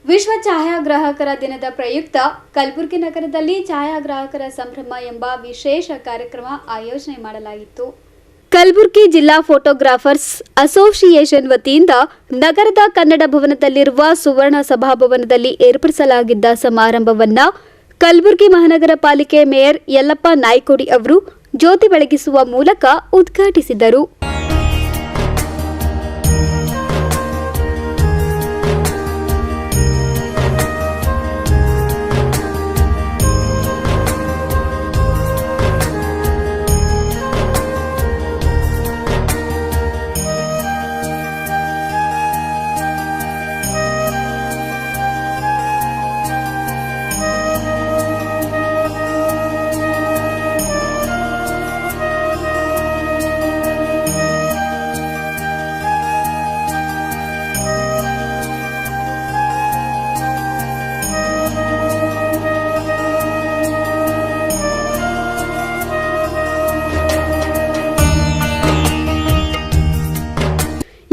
ವಿಶ್ವ ಛಾಯಾಗ್ರಾಹಕರ ದಿನದ ಪ್ರಯುಕ್ತ ಕಲಬುರಗಿ ನಗರದಲ್ಲಿ ಛಾಯಾಗ್ರಾಹಕರ ಸಂಭ್ರಮ ಎಂಬ ವಿಶೇಷ ಕಾರ್ಯಕ್ರಮ ಆಯೋಜನೆ ಮಾಡಲಾಗಿತ್ತು. ಕಲಬುರಗಿ ಜಿಲ್ಲಾ ಫೋಟೋಗ್ರಾಫರ್ಸ್ ಅಸೋಸಿಯೇಷನ್ ವತಿಯಿಂದ ನಗರದ ಕನ್ನಡ ಭವನದಲ್ಲಿರುವ ಸುವರ್ಣ ಸಭಾಭವನದಲ್ಲಿ ಏರ್ಪಡಿಸಲಾಗಿದ್ದ ಸಮಾರಂಭವನ್ನು ಕಲಬುರಗಿ ಮಹಾನಗರ ಪಾಲಿಕೆ ಮೇಯರ್ ಯಲ್ಲಪ್ಪ ನಾಯ್ಕೋಡಿ ಅವರು ಜ್ಯೋತಿ ಬೆಳಗಿಸುವ ಮೂಲಕ ಉದ್ಘಾಟಿಸಿದರು.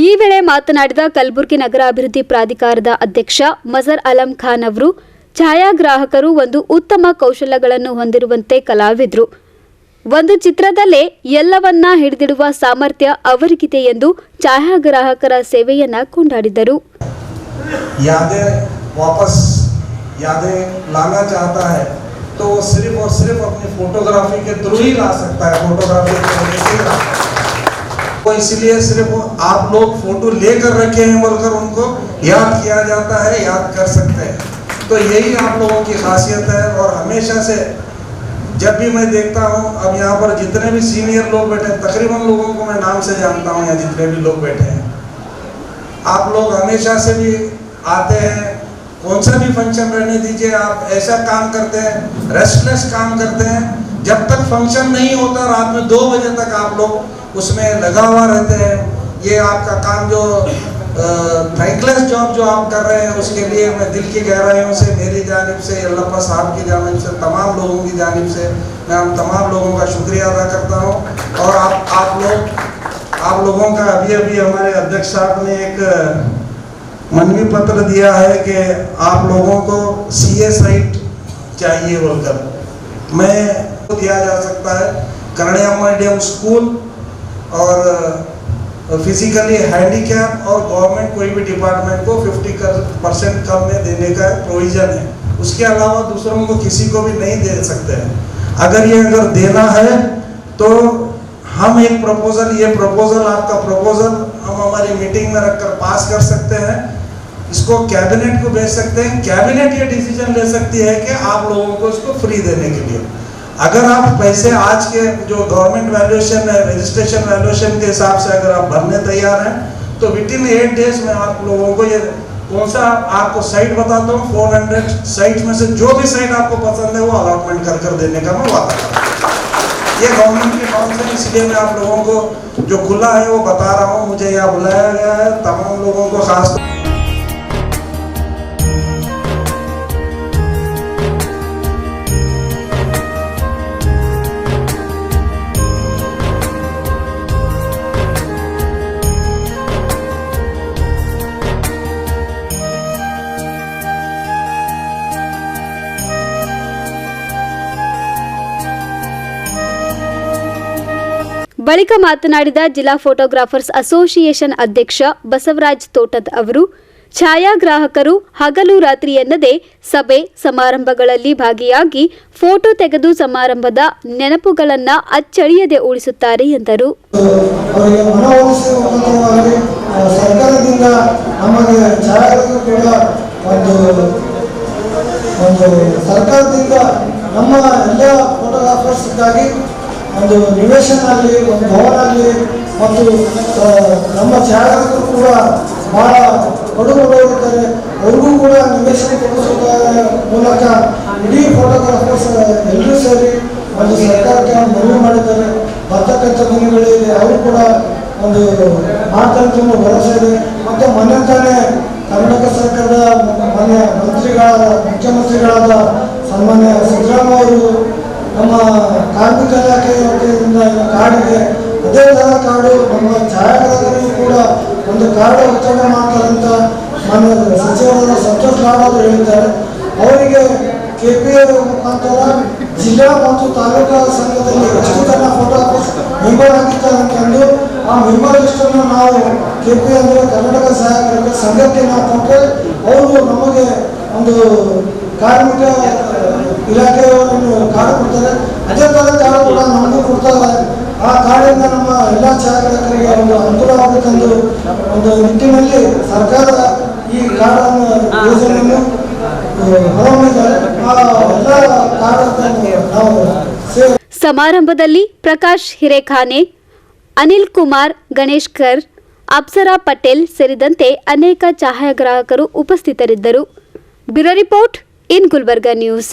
ಈ ವೇಳೆ ಮಾತನಾಡಿದ ಕಲಬುರಗಿ ನಗರ ಅಭಿವೃದ್ಧಿ ಪ್ರಾಧಿಕಾರದ ಅಧ್ಯಕ್ಷ ಮಜರ್ ಅಲಂ ಖಾನ್ ಅವರು ಛಾಯಾಗ್ರಾಹಕರು ಒಂದು ಉತ್ತಮ ಕೌಶಲ್ಯಗಳನ್ನು ಹೊಂದಿರುವಂತೆ ಕಲಾವಿದರು. ಒಂದು ಚಿತ್ರದಲ್ಲೇ ಎಲ್ಲವನ್ನ ಹಿಡಿದಿಡುವ ಸಾಮರ್ಥ್ಯ ಅವರಿಗಿದೆ ಎಂದು ಛಾಯಾಗ್ರಾಹಕರ ಸೇವೆಯನ್ನ ಕೊಂಡಾಡಿದರು. तो सिर्फ और सिर्फ अपनी फोटोग्राफी के थ्रू ही ला सकता है, फोटोग्राफी तो इसलिए सिर्फ आप लोग फोटो लेकर रखे हैं बोलकर उनको याद किया जाता है, याद कर सकते हैं. तो यही आप लोगों की खासियत है. और हमेशा से जब भी मैं देखता हूँ, अब यहाँ पर जितने भी सीनियर लोग बैठे हैं, तकरीबन लोगों को मैं नाम से जानता हूँ, यहाँ जितने भी लोग बैठे हैं, आप लोग हमेशा से भी आते हैं. कौन सा भी फंक्शन रहने दीजिए, आप ऐसा काम करते हैं, रेस्टलेस काम करते हैं. जब तक फंक्शन नहीं होता रात में 2 बजे तक आप लोग उसमें लगा हुआ रहते हैं. ये आपका काम जो थैंकलेस जॉब जो आप कर रहे हैं, उसके लिए मैं दिल की गहराइयों से, मेरी जानिब से, यल्लप्पा साहब की जानिब से, तमाम लोगों की जानिब से मैं हम तमाम लोगों का शुक्रिया अदा करता हूँ. और आप लोगों का अभी हमारे अध्यक्ष साहब ने एक मनवी पत्र दिया है कि आप लोगों को CA साइट चाहिए बोलकर, मैं दिया जा सकता है. कन्या मीडियम स्कूल और फिजिकली हैंडीकैप और गवर्नमेंट कोई भी डिपार्टमेंट को 50% कम में देने का प्रोविजन है. उसके अलावा दूसरों को किसी को भी नहीं दे सकते हैं. अगर देना है तो हम एक ये प्रपोजल आपका प्रपोजल हम हमारी मीटिंग में रखकर पास कर सकते हैं. इसको कैबिनेट को भेज सकते हैं. कैबिनेट ये डिसीजन ले सकती है कि आप लोगों को इसको फ्री देने के लिए. अगर आप पैसे आज के जो गवर्नमेंट वैल्यूएशन है, रजिस्ट्रेशन वैल्यूएशन के हिसाब से अगर आप भरने तैयार हैं तो विदिन 8 डेज में आप लोगों को ये कौन सा आपको साइट बताता हूँ, 400 साइट में से जो भी साइट आपको पसंद है वो अलॉटमेंट कर देने का मैं वादा करता हूँ. ये गवर्नमेंट की बात है, इसलिए मैं आप लोगों को जो खुला है वो बता रहा हूँ. मुझे यहाँ बुलाया गया है, तमाम लोगों को खास ಬಳಿಕ ಮಾತನಾಡಿದ ಜಿಲ್ಲಾ ಫೋಟೋಗ್ರಾಫರ್ಸ್ ಅಸೋಸಿಯೇಷನ್ ಅಧ್ಯಕ್ಷ ಬಸವರಾಜ್ ತೋಟದ್ ಅವರು ಛಾಯಾಗ್ರಾಹಕರು ಹಗಲು ರಾತ್ರಿ ಎನ್ನದೇ ಸಭೆ ಸಮಾರಂಭಗಳಲ್ಲಿ ಭಾಗಿಯಾಗಿ ಫೋಟೋ ತೆಗೆದು ಸಮಾರಂಭದ ನೆನಪುಗಳನ್ನು ಅಚ್ಚಳಿಯದೆ ಉಳಿಸುತ್ತಾರೆ ಎಂದರು. ಒಂದು ನಿವೇಶನ ಆಗಲಿ, ಒಂದು ಭವನ ಆಗಲಿ ಮತ್ತು ನಮ್ಮ ಛಾಯಾಗ್ರಾಹಕರು ಕೂಡ ಬಹಳ ಕೊಡುಗೊಡುತ್ತಾರೆ. ಅವ್ರಿಗೂ ಕೂಡ ನಿವೇಶನ ಕೊಡಿಸುವ ಮೂಲಕ ಇಡೀ ಫೋಟೋಗ್ರಾಫರ್ಸ್ ಎಲ್ಲರೂ ಸೇರಿ ಒಂದು ಸರ್ಕಾರಕ್ಕೆ ಮನವಿ ಮಾಡಿದ್ದಾರೆ. ಬರ್ತಕ್ಕಂಥ ಮನೆಗಳಲ್ಲಿ ಅವರು ಕೂಡ ಒಂದು ಮಾತಂತ ಭರವಸೆ ಇದೆ. ಮತ್ತು ಮೊನ್ನೆ ತಾನೇ ಕರ್ನಾಟಕ ಸರ್ಕಾರದ ಮುಖ್ಯಮಂತ್ರಿಗಳಾದ ಸನ್ಮಾನ್ಯ ಸಿದ್ದರಾಮಯ್ಯ ಅವರು ನಮ್ಮ ಕಾರ್ಮಿಕ ಇಲಾಖೆ ವತಿಯಿಂದ ಕಾರ್ಡಿಗೆ ಅದೇ ಥರ ಕಾರ್ಡು ನಮ್ಮ ಛಾಯಾಗ್ರಾಹಕರಿಗೂ ಕೂಡ ಒಂದು ಕಾರ್ಡ್ ವಿತರಣೆ ಮಾಡ್ತಾರಂತ ಮಾನ್ಯ ಸಚಿವರಾದ ಸಂತೋಷ್ ಲಾಡ್ ಅವರು ಹೇಳಿದ್ದಾರೆ. ಅವರಿಗೆ KPA ಮುಖಾಂತರ ಜಿಲ್ಲಾ ಮತ್ತು ತಾಲೂಕಾ ಸಂಘದಲ್ಲಿ ಎಷ್ಟು ಜನ ಫೋಟೋ ಆಫೀಸ್ ಮೆಂಬರ್ ಆಗಿದ್ದಾರೆ ಅಂತಂದು ಆ ಮೆಂಬರ್ ಲಿಸ್ಟನ್ನು ನಾವು KPA ಅಂದರೆ ಕರ್ನಾಟಕ ಸಹಾಯಕ ಸಂಘಕ್ಕೆ ನಾವು ಕೊಟ್ಟರೆ ಅವರು ನಮಗೆ ಒಂದು ಕಾರ್ಮಿಕ ಇಲಾಖೆಯವರನ್ನು ಕಾರ್ಡ್ ಕೊಡ್ತಾರೆ. ಅದೇ ಥರ ಕಾರ್ಡ್ ಕೂಡ ನಮಗೂ ಕೊಡ್ತಾರೆ. ಆ ಕಾರ್ಡಿಂದ ನಮ್ಮ ಎಲ್ಲ ಛಾಯಾಗ್ರಾಹಕರಿಗೆ ಒಂದು ಅನುಕೂಲವಾಗುತ್ತಂದು ಒಂದು ನಿಟ್ಟಿನಲ್ಲಿ ಸರ್ಕಾರ ಈ ಕಾರ್ಡನ್ನು ಯೋಜನೆಯನ್ನು ಹೊರಹೊಮ್ಮಿದ್ದಾರೆ. ಆ ಎಲ್ಲ ಕಾರ್ಡನ್ನು ನಾವು ಸಮಾರಂಭದಲ್ಲಿ ಪ್ರಕಾಶ್ ಹಿರೇಖಾನೆ, ಅನಿಲ್ ಕುಮಾರ್ ಗಣೇಶ್ಕರ್, ಅಪ್ಸರಾ ಪಟೇಲ್ ಸೇರಿದಂತೆ ಅನೇಕ ಛಾಯಾಗ್ರಾಹಕರು ಉಪಸ್ಥಿತರಿದ್ದರು. Bureau report in Gulbarga news.